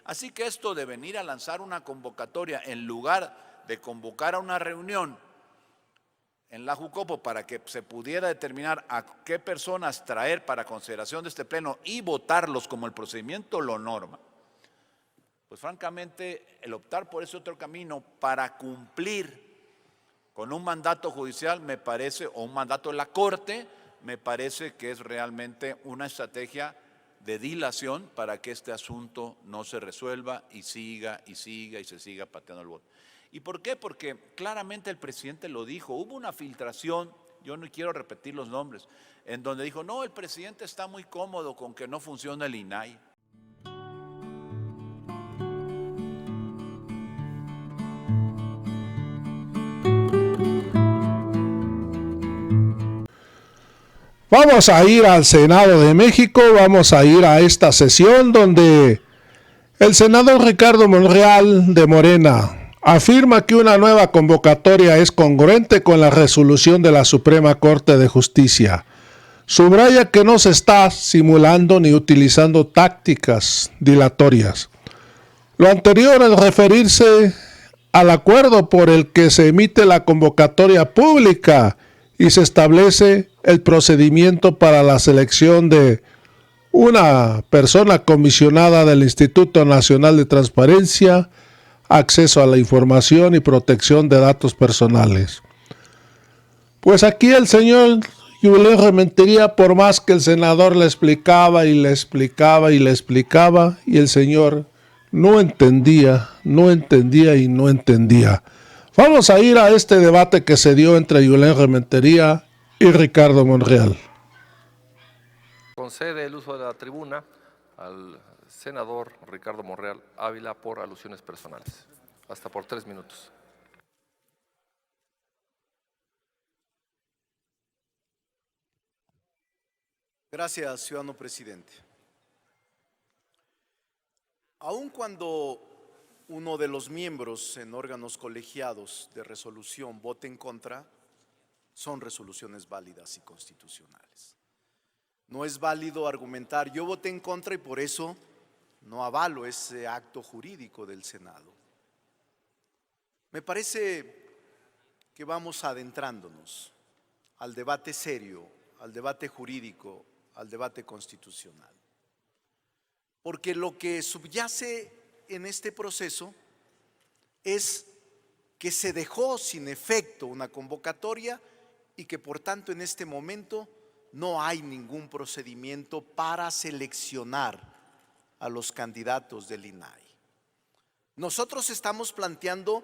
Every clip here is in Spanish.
Así que esto de venir a lanzar una convocatoria en lugar de convocar a una reunión en la Jucopo para que se pudiera determinar a qué personas traer para consideración de este pleno y votarlos como el procedimiento lo norma, pues francamente el optar por ese otro camino para cumplir con un mandato judicial me parece, o un mandato de la Corte, me parece que es realmente una estrategia de dilación para que este asunto no se resuelva y siga y siga y se siga pateando el bote. ¿Y por qué? Porque claramente el presidente lo dijo, hubo una filtración, yo no quiero repetir los nombres, en donde dijo, no, el presidente está muy cómodo con que no funcione el INAI. Vamos a ir al Senado de México, vamos a ir a esta sesión donde el senador Ricardo Monreal de Morena afirma que una nueva convocatoria es congruente con la resolución de la Suprema Corte de Justicia. Subraya que no se está simulando ni utilizando tácticas dilatorias. Lo anterior al referirse al acuerdo por el que se emite la convocatoria pública y se establece el procedimiento para la selección de una persona comisionada del Instituto Nacional de Transparencia, Acceso a la Información y Protección de Datos Personales. Pues aquí el señor Julen Rementería, por más que el senador le explicaba y le explicaba y le explicaba, y el señor no entendía. Vamos a ir a este debate que se dio entre Julen Rementería y Ricardo Monreal. Concede el uso de la tribuna al senador Ricardo Monreal Ávila por alusiones personales. Hasta por 3 minutos. Gracias, ciudadano presidente. Aun cuando uno de los miembros en órganos colegiados de resolución vote en contra, son resoluciones válidas y constitucionales. No es válido argumentar, yo voté en contra y por eso no avalo ese acto jurídico del Senado. Me parece que vamos adentrándonos al debate serio, al debate jurídico, al debate constitucional. Porque lo que subyace en este proceso es que se dejó sin efecto una convocatoria y que por tanto en este momento no hay ningún procedimiento para seleccionar a los candidatos del INAI. Nosotros estamos planteando,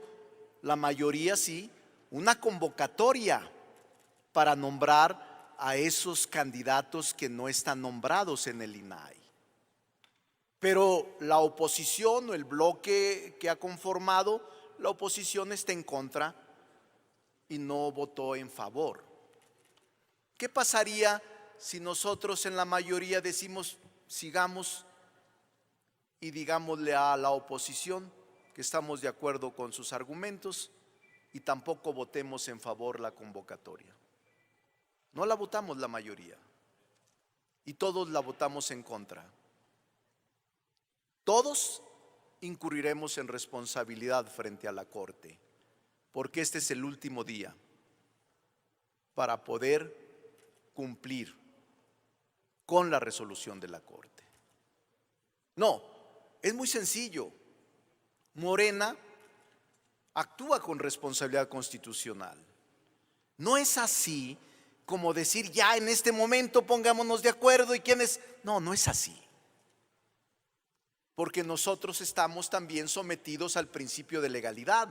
la mayoría sí, una convocatoria para nombrar a esos candidatos que no están nombrados en el INAI. Pero la oposición o el bloque que ha conformado, la oposición está en contra y no votó en favor. ¿Qué pasaría si nosotros en la mayoría decimos sigamos y digámosle a la oposición que estamos de acuerdo con sus argumentos y tampoco votemos en favor la convocatoria? No la votamos la mayoría y todos la votamos en contra. Todos incurriremos en responsabilidad frente a la Corte, porque este es el último día para poder cumplir con la resolución de la Corte. No, es muy sencillo. Morena actúa con responsabilidad constitucional. No es así como decir ya en este momento pongámonos de acuerdo y quiénes. No, no es así. Porque nosotros estamos también sometidos al principio de legalidad.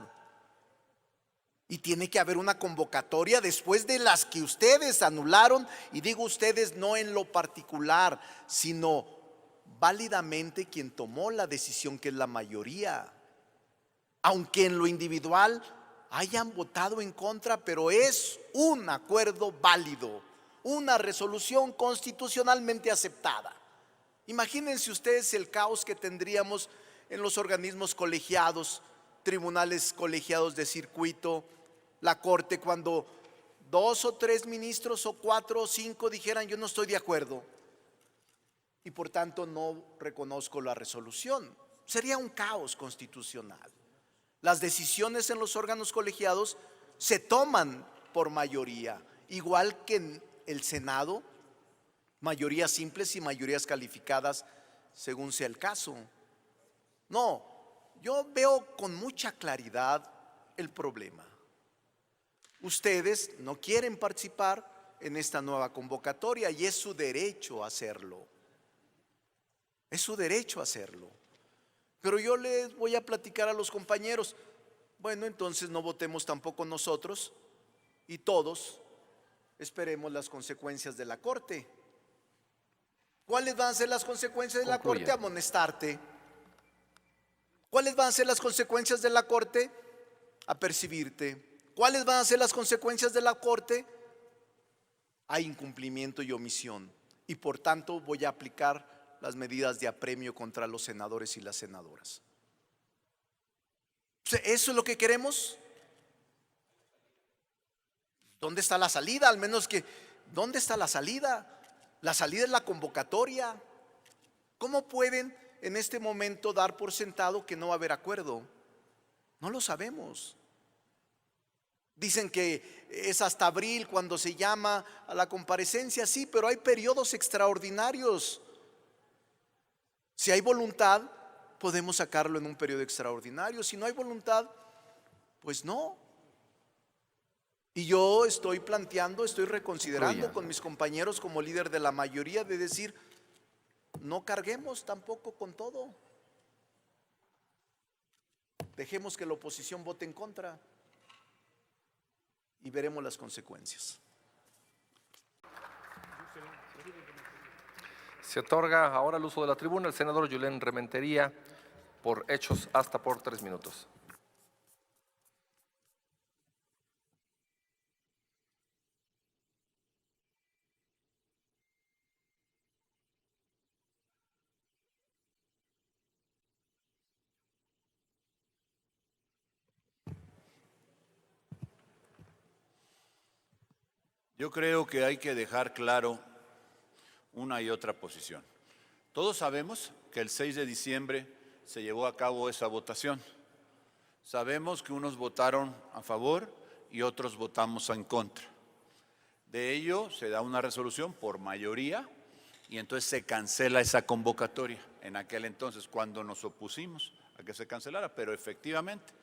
Y tiene que haber una convocatoria después de las que ustedes anularon, y digo ustedes no en lo particular, sino válidamente quien tomó la decisión, que es la mayoría. Aunque en lo individual hayan votado en contra, pero es un acuerdo válido, una resolución constitucionalmente aceptada. Imagínense ustedes el caos que tendríamos en los organismos colegiados, tribunales colegiados de circuito, la Corte, cuando 2 o 3 ministros o 4 o 5 dijeran yo no estoy de acuerdo y por tanto no reconozco la resolución. Sería un caos constitucional. Las decisiones en los órganos colegiados se toman por mayoría, igual que en el Senado, mayorías simples y mayorías calificadas según sea el caso. No, yo veo con mucha claridad el problema. Ustedes no quieren participar en esta nueva convocatoria y es su derecho hacerlo. Es su derecho hacerlo. Pero yo les voy a platicar a los compañeros, bueno, entonces no votemos tampoco nosotros y todos esperemos las consecuencias de la Corte. ¿Cuáles van a ser las consecuencias de la Corte? Amonestarte. ¿Cuáles van a ser las consecuencias de la Corte? Apercibirte. ¿Cuáles van a ser las consecuencias de la Corte? Hay incumplimiento y omisión. Y por tanto voy a aplicar las medidas de apremio contra los senadores y las senadoras. ¿Eso es lo que queremos? ¿Dónde está la salida? Al menos que, ¿dónde está la salida? La salida es la convocatoria. ¿Cómo pueden en este momento dar por sentado que no va a haber acuerdo? No lo sabemos. Dicen que es hasta abril cuando se llama a la comparecencia, sí, pero hay periodos extraordinarios. Si hay voluntad, podemos sacarlo en un periodo extraordinario. Si no hay voluntad, pues no. Y yo estoy planteando, estoy reconsiderando con mis compañeros como líder de la mayoría de decir, no carguemos tampoco con todo. Dejemos que la oposición vote en contra y veremos las consecuencias. Se otorga ahora el uso de la tribuna al senador Julen Rementería por hechos hasta por 3 minutos. Yo creo que hay que dejar claro una y otra posición. Todos sabemos que el 6 de diciembre se llevó a cabo esa votación. Sabemos que unos votaron a favor y otros votamos en contra. De ello se da una resolución por mayoría y entonces se cancela esa convocatoria. En aquel entonces, cuando nos opusimos a que se cancelara, pero efectivamente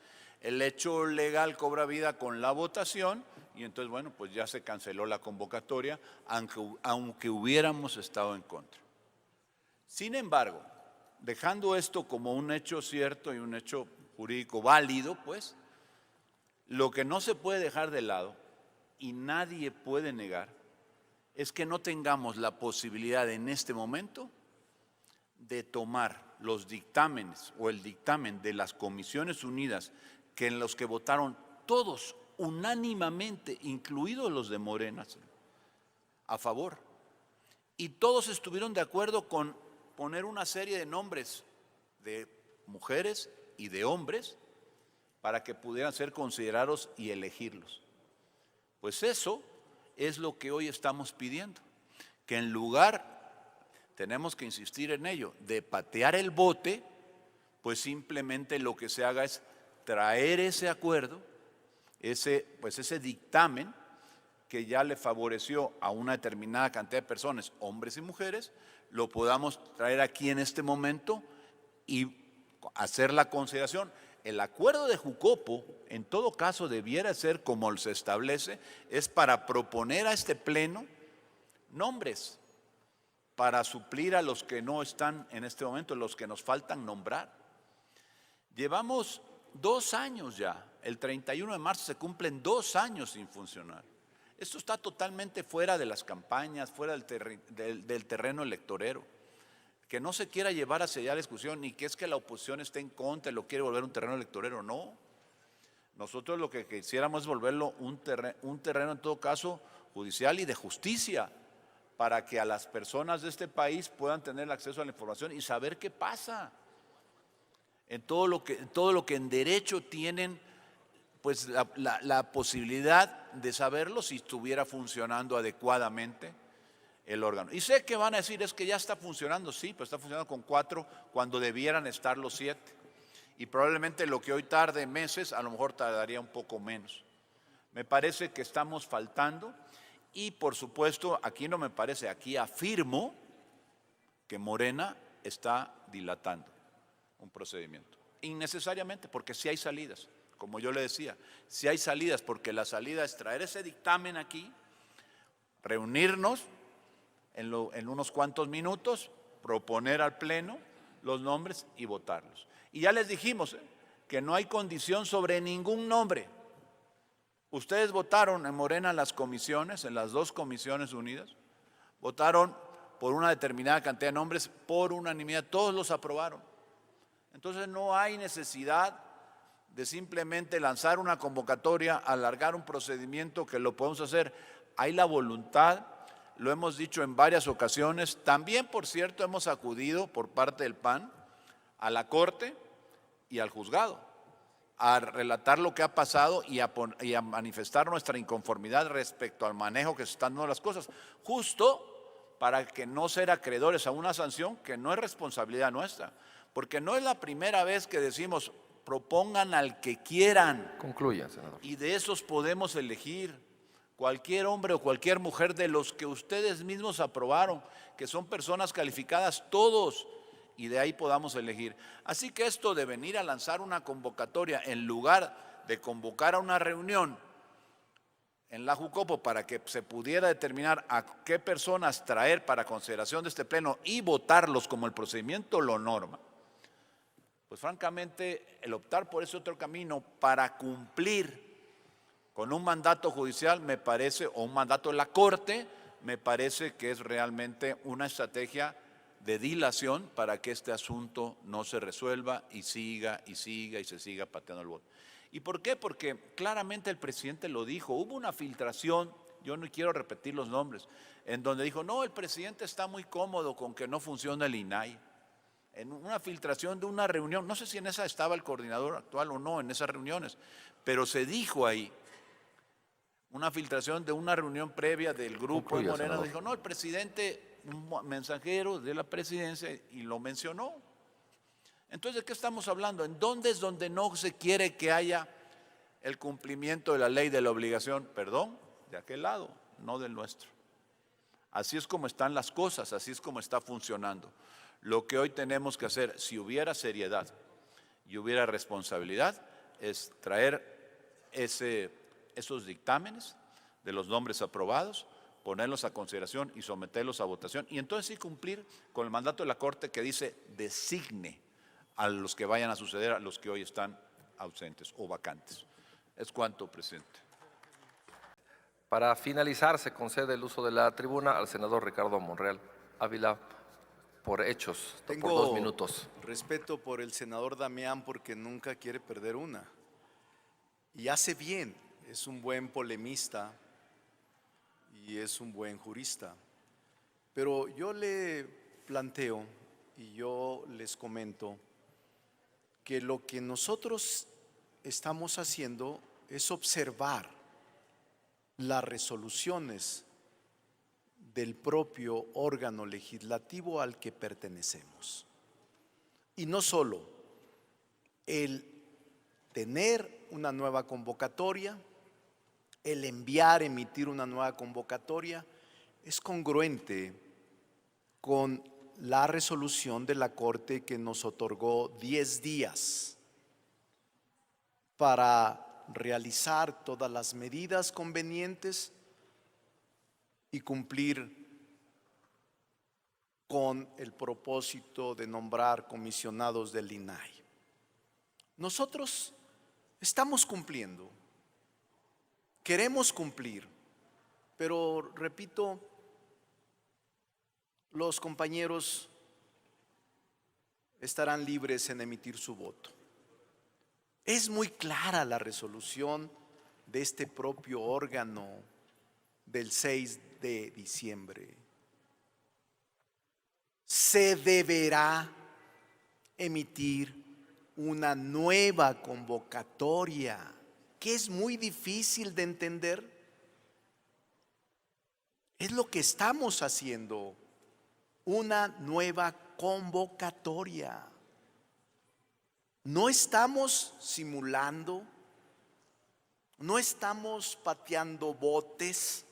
el hecho legal cobra vida con la votación y entonces, bueno, pues ya se canceló la convocatoria, aunque hubiéramos estado en contra. Sin embargo, dejando esto como un hecho cierto y un hecho jurídico válido, pues, lo que no se puede dejar de lado y nadie puede negar es que no tengamos la posibilidad en este momento de tomar los dictámenes o el dictamen de las Comisiones Unidas que en los que votaron todos unánimemente, incluidos los de Morena, a favor. Y todos estuvieron de acuerdo con poner una serie de nombres de mujeres y de hombres para que pudieran ser considerados y elegirlos. Pues eso es lo que hoy estamos pidiendo, que en lugar, tenemos que insistir en ello, de patear el bote, pues simplemente lo que se haga es traer ese acuerdo, ese dictamen que ya le favoreció a una determinada cantidad de personas, hombres y mujeres, lo podamos traer aquí en este momento y hacer la consideración. El acuerdo de Jucopo, en todo caso, debiera ser como se establece, es para proponer a este pleno nombres para suplir a los que no están en este momento, los que nos faltan nombrar. Llevamos 2 años ya, el 31 de marzo se cumplen 2 años sin funcionar. Esto está totalmente fuera de las campañas, fuera del terreno electorero. Que no se quiera llevar hacia allá la discusión, ni que es que la oposición esté en contra y lo quiere volver un terreno electorero, no. Nosotros lo que quisiéramos es volverlo un terreno en todo caso judicial y de justicia, para que a las personas de este país puedan tener acceso a la información y saber qué pasa. En todo lo que en derecho tienen, pues la posibilidad de saberlo si estuviera funcionando adecuadamente el órgano. Y sé que van a decir, es que ya está funcionando, sí, pero está funcionando con 4 cuando debieran estar los 7. Y probablemente lo que hoy tarde meses, a lo mejor tardaría un poco menos. Me parece que estamos faltando y por supuesto, aquí no me parece, aquí afirmo que Morena está dilatando un procedimiento. Innecesariamente, porque sí hay salidas, como yo le decía, sí hay salidas, porque la salida es traer ese dictamen aquí, reunirnos en unos cuantos minutos, proponer al Pleno los nombres y votarlos. Y ya les dijimos que no hay condición sobre ningún nombre. Ustedes votaron en Morena en las comisiones, en las 2 comisiones unidas, votaron por una determinada cantidad de nombres por unanimidad, todos los aprobaron. Entonces no hay necesidad de simplemente lanzar una convocatoria, alargar un procedimiento que lo podemos hacer. Hay la voluntad, lo hemos dicho en varias ocasiones. También, por cierto, hemos acudido por parte del PAN a la Corte y al juzgado a relatar lo que ha pasado y a manifestar nuestra inconformidad respecto al manejo que se están dando las cosas, justo para que no ser acreedores a una sanción que no es responsabilidad nuestra, porque no es la primera vez que decimos propongan al que quieran. Concluya, senador. Y de esos podemos elegir cualquier hombre o cualquier mujer de los que ustedes mismos aprobaron, que son personas calificadas todos, y de ahí podamos elegir. Así que esto de venir a lanzar una convocatoria en lugar de convocar a una reunión en la Jucopo para que se pudiera determinar a qué personas traer para consideración de este pleno y votarlos como el procedimiento lo norma, pues francamente el optar por ese otro camino para cumplir con un mandato judicial me parece, o un mandato de la Corte, me parece que es realmente una estrategia de dilación para que este asunto no se resuelva y siga y siga y se siga pateando el bote. ¿Y por qué? Porque claramente el presidente lo dijo, hubo una filtración, yo no quiero repetir los nombres, en donde dijo, no, el presidente está muy cómodo con que no funcione el INAI. En una filtración de una reunión, no sé si en esa estaba el coordinador actual o no, en esas reuniones, pero se dijo ahí, una filtración de una reunión previa del grupo de Morena, dijo, no, el presidente, un mensajero de la presidencia y lo mencionó. Entonces, ¿de qué estamos hablando? ¿En dónde es donde no se quiere que haya el cumplimiento de la ley de la obligación? Perdón, de aquel lado, no del nuestro. Así es como están las cosas, así es como está funcionando. Lo que hoy tenemos que hacer, si hubiera seriedad y hubiera responsabilidad, es traer esos dictámenes de los nombres aprobados, ponerlos a consideración y someterlos a votación, y entonces sí cumplir con el mandato de la Corte que dice designe a los que vayan a suceder, a los que hoy están ausentes o vacantes. Es cuanto, presidente. Para finalizar, se concede el uso de la tribuna al senador Ricardo Monreal Ávila por hechos, por 2 minutos. Respeto por el senador Damián porque nunca quiere perder una. Y hace bien, es un buen polemista y es un buen jurista. Pero yo le planteo y yo les comento que lo que nosotros estamos haciendo es observar las resoluciones del propio órgano legislativo al que pertenecemos. Y no solo el tener una nueva convocatoria, el emitir una nueva convocatoria, es congruente con la resolución de la Corte que nos otorgó 10 días para realizar todas las medidas convenientes y cumplir con el propósito de nombrar comisionados del INAI. Nosotros estamos cumpliendo, queremos cumplir, pero repito, los compañeros estarán libres en emitir su voto. Es muy clara la resolución de este propio órgano del 6 de diciembre. Se deberá emitir una nueva convocatoria, que es muy difícil de entender. Es lo que estamos haciendo, una nueva convocatoria. No estamos simulando, no estamos pateando botes,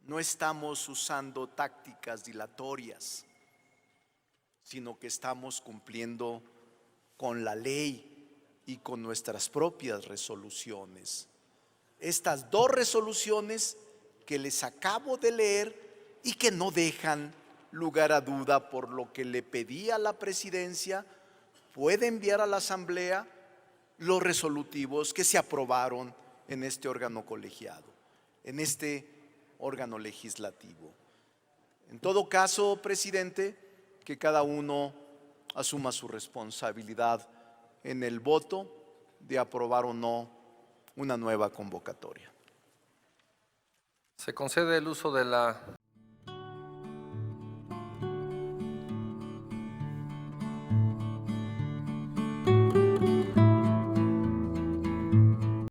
no estamos usando tácticas dilatorias, sino que estamos cumpliendo con la ley y con nuestras propias resoluciones. Estas dos resoluciones que les acabo de leer y que no dejan lugar a duda, por lo que le pedí a la presidencia, puede enviar a la Asamblea los resolutivos que se aprobaron en este órgano colegiado, en este órgano legislativo. En todo caso, presidente, que cada uno asuma su responsabilidad en el voto de aprobar o no una nueva convocatoria. Se concede el uso de la